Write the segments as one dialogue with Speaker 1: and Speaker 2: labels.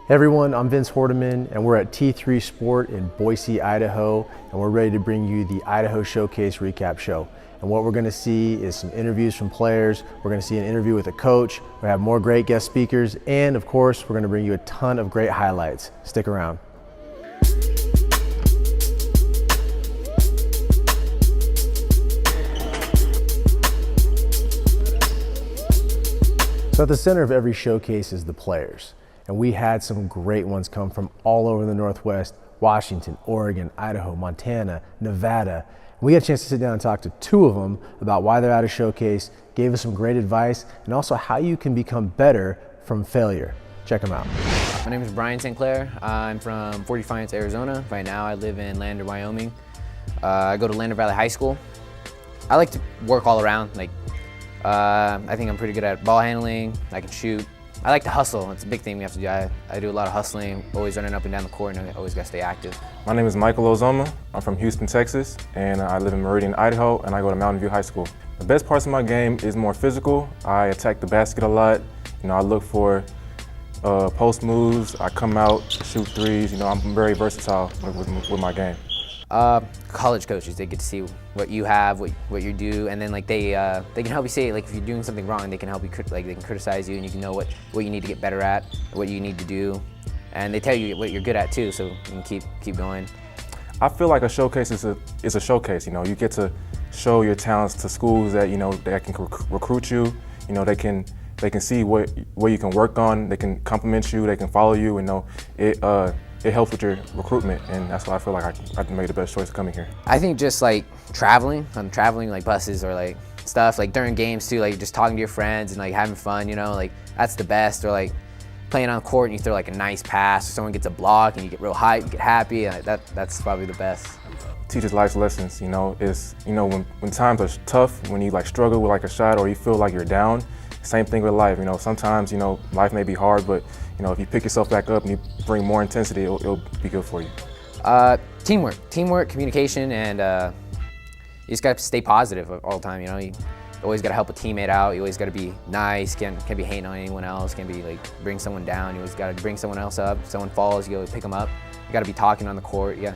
Speaker 1: Hey everyone, I'm Vince Hordeman and we're at T3 Sport in Boise, Idaho, and we're ready to bring you the Idaho Showcase recap show. And what we're gonna see is some interviews from players, we're gonna see an interview with a coach, we have more great guest speakers, and of course, we're gonna bring you a ton of great highlights. Stick around. So at the center of every showcase is the players. And we had some great ones come from all over the Northwest: Washington, Oregon, Idaho, Montana, Nevada. We got a chance to sit down and talk to two of them about why they're at a showcase, gave us some great advice, and also how you can become better from failure. Check them out.
Speaker 2: My name is Brian Sinclair. I'm from Fort Defiance, Arizona. Right now I live in Lander, Wyoming. I go to Lander Valley High School. I like to work all around. I think I'm pretty good at ball handling. I can shoot. I like to hustle. It's a big thing we have to do. I do a lot of hustling, always running up and down the court, and I always got to stay active.
Speaker 3: My name is Michael Ozoma. I'm from Houston, Texas, and I live in Meridian, Idaho, and I go to Mountain View High School. The best parts of my game is more physical. I attack the basket a lot. I look for post moves. I come out, shoot threes. I'm very versatile with my game.
Speaker 2: College coaches, they get to see what you have, what you do, and then they can help you say, if you're doing something wrong, they can help you, they can criticize you, and you can know what you need to get better at, what you need to do, and they tell you what you're good at too, so you can keep going.
Speaker 3: I feel like a showcase is a showcase. You get to show your talents to schools that that can recruit you. They can see where you can work on. They can compliment you. They can follow you. It helps with your recruitment, and that's why I feel like I made the best choice of coming here.
Speaker 2: I think just traveling buses or stuff, during games too, just talking to your friends and having fun, that's the best. Or playing on the court and you throw a nice pass, or someone gets a block and you get real hyped, you get happy, that's probably the best.
Speaker 3: Teaches life lessons, when times are tough, when you struggle with a shot or you feel like you're down, same thing with life. Sometimes, life may be hard, but if you pick yourself back up and you bring more intensity, it'll be good for you.
Speaker 2: Teamwork, communication, and you just got to stay positive all the time. You always got to help a teammate out. You always got to be nice. Can't be hating on anyone else. Can't be bring someone down. You always got to bring someone else up. If someone falls, you go pick them up. You got to be talking on the court. Yeah.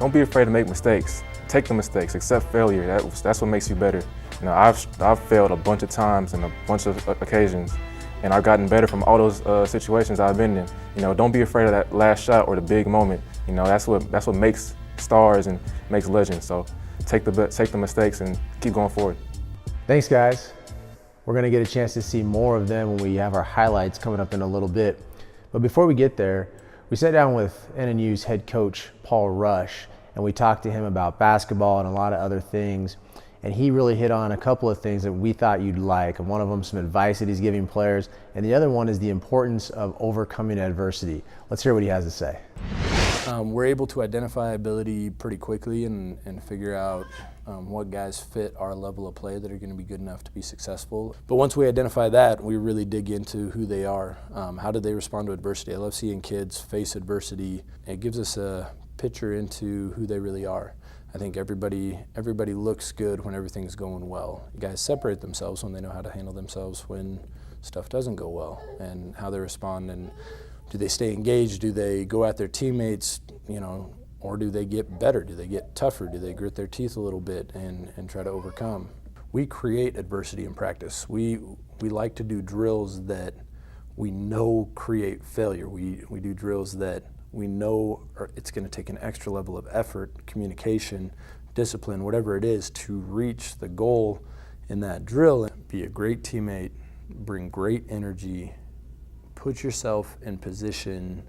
Speaker 3: Don't be afraid to make mistakes. Take the mistakes. Accept failure. That's what makes you better. I've failed a bunch of times and a bunch of occasions, and I've gotten better from all those situations I've been in. Don't be afraid of that last shot or the big moment. That's what makes stars and makes legends. So take the mistakes and keep going forward.
Speaker 1: Thanks, guys. We're gonna get a chance to see more of them when we have our highlights coming up in a little bit. But before we get there, we sat down with NNU's head coach, Paul Rush, and we talked to him about basketball and a lot of other things. And he really hit on a couple of things that we thought you'd like. And one of them, some advice that he's giving players. And the other one is the importance of overcoming adversity. Let's hear what he has to say.
Speaker 4: We're able to identify ability pretty quickly and figure out what guys fit our level of play that are going to be good enough to be successful. But once we identify that, we really dig into who they are. How do they respond to adversity? I love seeing kids face adversity. It gives us a picture into who they really are. I think everybody looks good when everything's going well. Guys separate themselves when they know how to handle themselves when stuff doesn't go well, and how they respond, and do they stay engaged? Do they go at their teammates, or do they get better? Do they get tougher? Do they grit their teeth a little bit and try to overcome? We create adversity in practice. We like to do drills that we know create failure. We do drills that we know it's going to take an extra level of effort, communication, discipline, whatever it is, to reach the goal in that drill. Be a great teammate, bring great energy, put yourself in position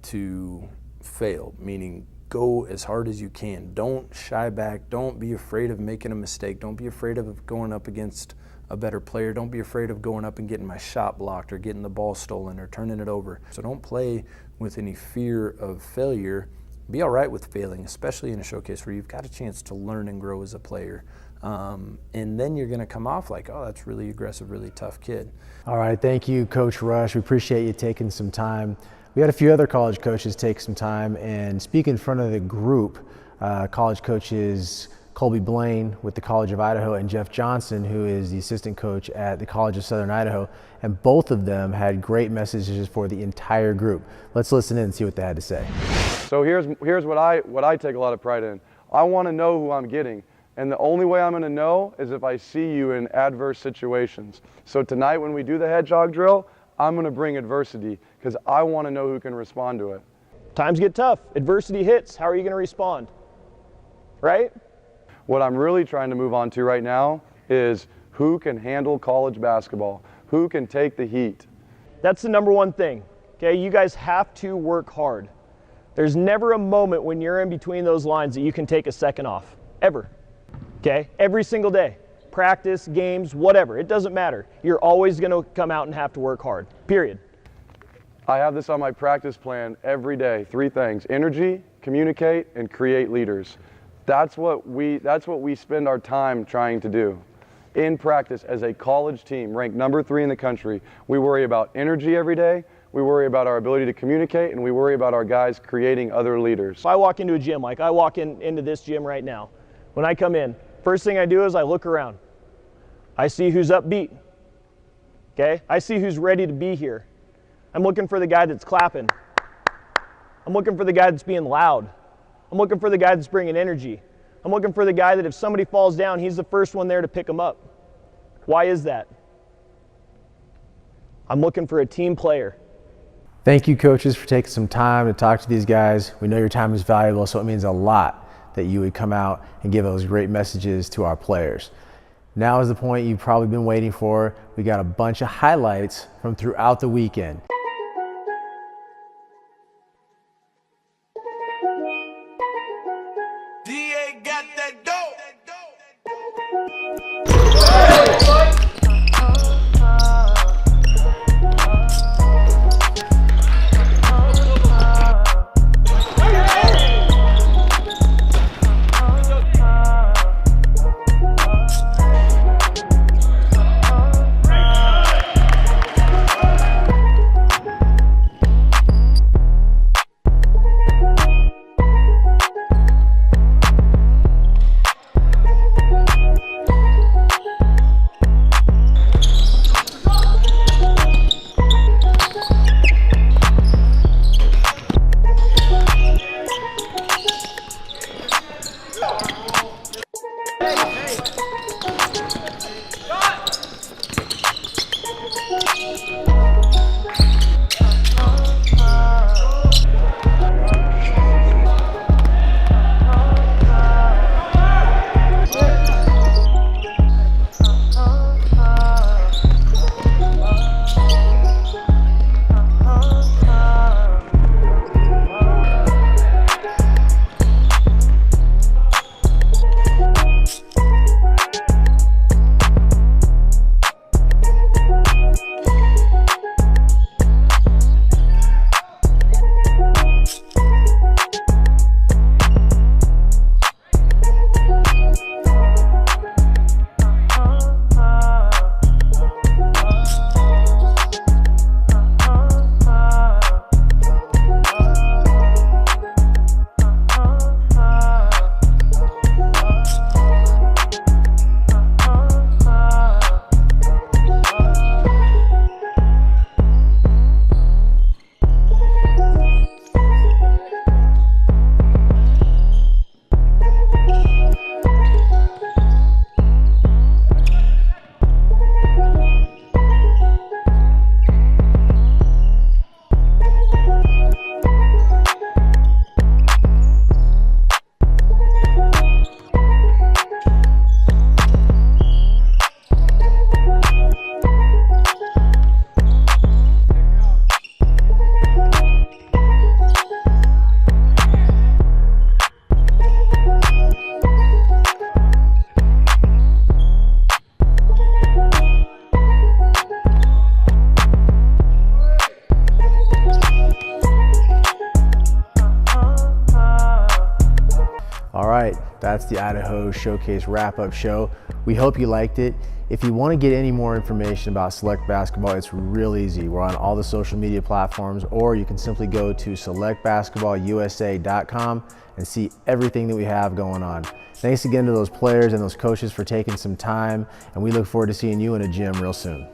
Speaker 4: to fail, meaning go as hard as you can. Don't shy back. Don't be afraid of making a mistake. Don't be afraid of going up against a better player. Don't be afraid of going up and getting my shot blocked or getting the ball stolen or turning it over. So don't play with any fear of failure. Be all right with failing, especially in a showcase where you've got a chance to learn and grow as a player. And then you're going to come off oh, that's really aggressive, really tough kid.
Speaker 1: All right, thank you, Coach Rush. We appreciate you taking some time. We had a few other college coaches take some time and speak in front of the group. College coaches Colby Blaine with the College of Idaho, and Jeff Johnson, who is the assistant coach at the College of Southern Idaho. And both of them had great messages for the entire group. Let's listen in and see what they had to say.
Speaker 5: So here's what I take a lot of pride in. I want to know who I'm getting. And the only way I'm going to know is if I see you in adverse situations. So tonight when we do the hedgehog drill, I'm going to bring adversity because I want to know who can respond to it.
Speaker 6: Times get tough. Adversity hits. How are you going to respond? Right?
Speaker 5: What I'm really trying to move on to right now is who can handle college basketball, who can take the heat.
Speaker 6: That's the number one thing. Okay, you guys have to work hard. There's never a moment when you're in between those lines that you can take a second off, ever. Okay, every single day. Practice, games, whatever, it doesn't matter. You're always going to come out and have to work hard, period.
Speaker 5: I have this on my practice plan every day. 3 things: energy, communicate, and create leaders. That's what we spend our time trying to do. In practice, as a college team, ranked number 3 in the country, we worry about energy every day, we worry about our ability to communicate, and we worry about our guys creating other leaders.
Speaker 6: If I walk into a gym, like I walk into this gym right now, when I come in, first thing I do is I look around. I see who's upbeat, okay? I see who's ready to be here. I'm looking for the guy that's clapping. I'm looking for the guy that's being loud. I'm looking for the guy that's bringing energy. I'm looking for the guy that if somebody falls down, he's the first one there to pick them up. Why is that? I'm looking for a team player.
Speaker 1: Thank you, coaches, for taking some time to talk to these guys. We know your time is valuable, so it means a lot that you would come out and give those great messages to our players. Now is the point you've probably been waiting for. We got a bunch of highlights from throughout the weekend.
Speaker 7: DA got that dope.
Speaker 1: That's the Idaho Showcase wrap-up show. We hope you liked it. If you want to get any more information about Select Basketball, it's real easy. We're on all the social media platforms, or you can simply go to selectbasketballusa.com and see everything that we have going on. Thanks again to those players and those coaches for taking some time, and we look forward to seeing you in a gym real soon.